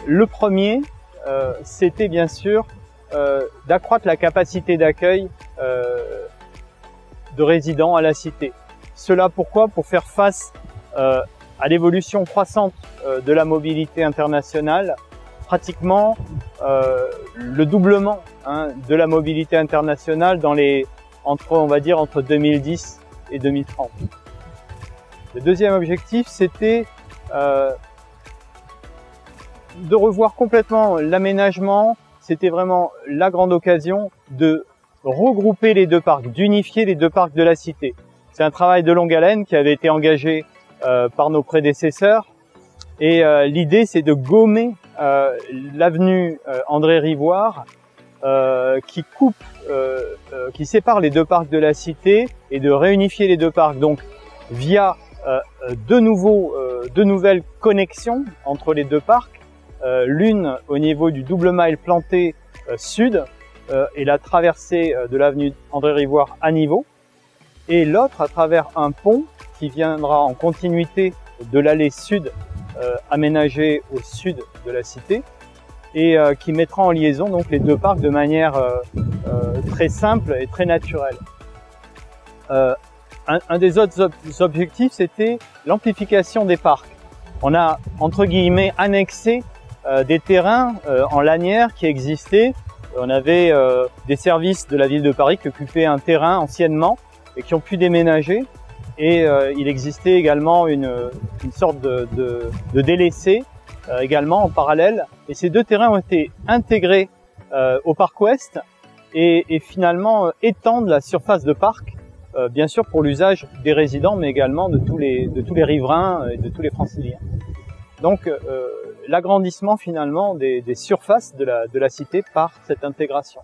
Le premier, c'était bien sûr d'accroître la capacité d'accueil de résidents à la cité. Cela pourquoi? Pour faire face à l'évolution croissante de la mobilité internationale, pratiquement le doublement de la mobilité internationale dans on va dire entre 2010 et 2030. Le deuxième objectif, c'était de revoir complètement l'aménagement. C'était vraiment la grande occasion de regrouper les deux parcs, d'unifier les deux parcs de la cité. C'est un travail de longue haleine qui avait été engagé par nos prédécesseurs. Et l'idée, c'est de gommer l'avenue André Rivoire qui sépare les deux parcs de la cité et de réunifier les deux parcs. Donc, via de nouvelles connexions entre les deux parcs, l'une au niveau du double mile planté sud et la traversée de l'avenue André Rivoire à niveau, et l'autre à travers un pont qui viendra en continuité de l'allée sud aménagée au sud de la cité et qui mettra en liaison donc les deux parcs de manière très simple et très naturelle. Un des autres objectifs, c'était l'amplification des parcs. On a, entre guillemets, annexé des terrains en lanière qui existaient. On avait des services de la ville de Paris qui occupaient un terrain anciennement et qui ont pu déménager. Et il existait également une sorte de délaissé également en parallèle. Et ces deux terrains ont été intégrés au parc ouest et finalement étendent la surface de parc, bien sûr pour l'usage des résidents, mais également de tous les riverains et de tous les franciliens. Donc l'agrandissement finalement des surfaces de la cité par cette intégration.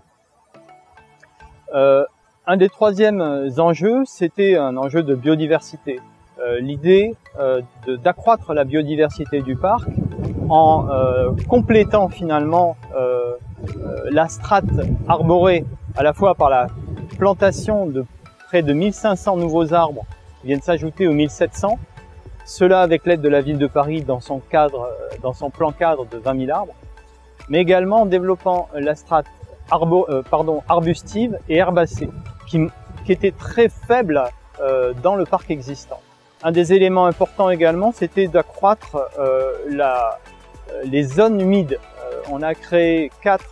Un des troisièmes enjeux, c'était un enjeu de biodiversité. L'idée d'accroître la biodiversité du parc en complétant finalement la strate arborée à la fois par la plantation de près de 1500 nouveaux arbres qui viennent s'ajouter aux 1700, cela avec l'aide de la ville de Paris dans son plan cadre de 20 000 arbres, mais également en développant la strate arbustive et herbacée qui était très faible dans le parc existant. Un des éléments importants également, c'était d'accroître les zones humides. On a créé quatre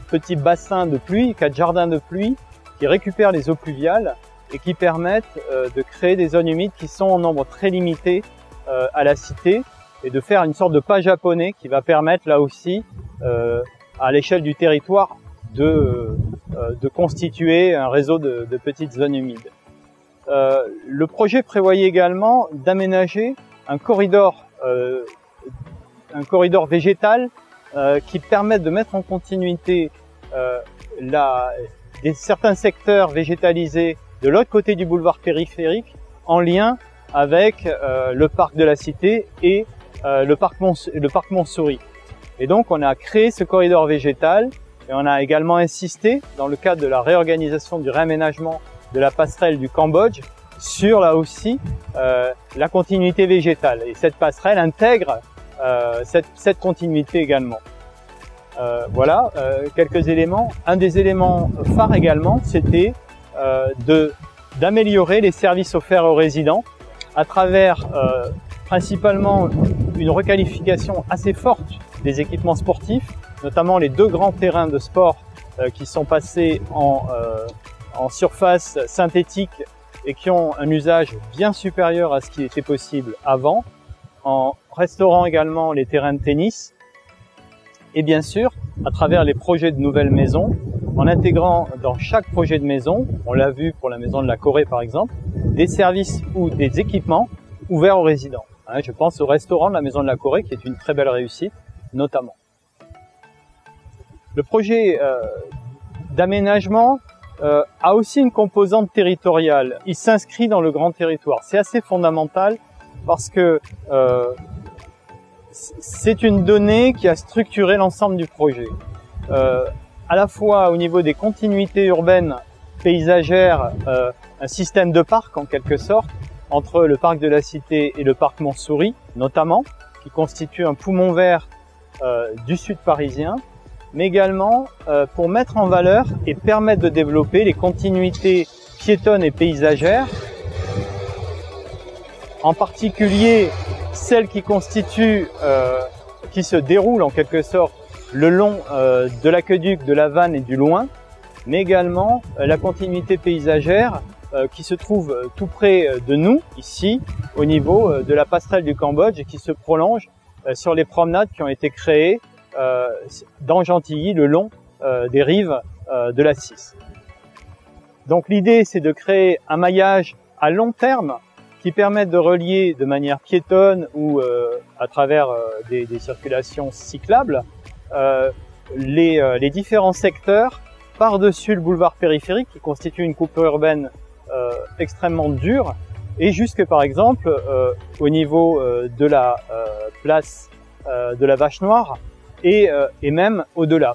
petits bassins de pluie, 4 jardins de pluie qui récupèrent les eaux pluviales et qui permettent de créer des zones humides qui sont en nombre très limité à la cité et de faire une sorte de pas japonais qui va permettre là aussi à l'échelle du territoire de constituer un réseau de petites zones humides. Le projet prévoyait également d'aménager un corridor végétal qui permette de mettre en continuité certains secteurs végétalisés de l'autre côté du boulevard périphérique en lien avec le parc de la Cité et le parc Montsouris. Et donc on a créé ce corridor végétal et on a également insisté dans le cadre de la réorganisation du réaménagement de la passerelle du Cambodge sur là aussi la continuité végétale. Et cette passerelle intègre cette continuité également. Voilà quelques éléments. Un des éléments phares également, c'était d'améliorer les services offerts aux résidents à travers principalement une requalification assez forte des équipements sportifs, notamment les 2 grands terrains de sport qui sont passés en surface synthétique et qui ont un usage bien supérieur à ce qui était possible avant, en restaurant également les terrains de tennis et bien sûr à travers les projets de nouvelles maisons, en intégrant dans chaque projet de maison, on l'a vu pour la maison de la Corée par exemple, des services ou des équipements ouverts aux résidents. Je pense au restaurant de la maison de la Corée qui est une très belle réussite notamment. Le projet d'aménagement a aussi une composante territoriale. Il s'inscrit dans le grand territoire. C'est assez fondamental parce que c'est une donnée qui a structuré l'ensemble du projet. À la fois au niveau des continuités urbaines, paysagères, un système de parcs en quelque sorte, entre le parc de la Cité et le parc Montsouris notamment, qui constitue un poumon vert du sud parisien, mais également pour mettre en valeur et permettre de développer les continuités piétonnes et paysagères, en particulier celles qui constituent, qui se déroulent en quelque sorte le long de l'aqueduc de la Vanne et du Loing, mais également la continuité paysagère qui se trouve tout près de nous, ici, au niveau de la passerelle du Cambodge et qui se prolonge sur les promenades qui ont été créées dans Gentilly, le long des rives de la Cisse. Donc l'idée, c'est de créer un maillage à long terme qui permette de relier de manière piétonne ou à travers des circulations cyclables les différents secteurs par-dessus le boulevard périphérique qui constitue une coupe urbaine extrêmement dure et jusque par exemple au niveau de la place de la Vache Noire et même au-delà.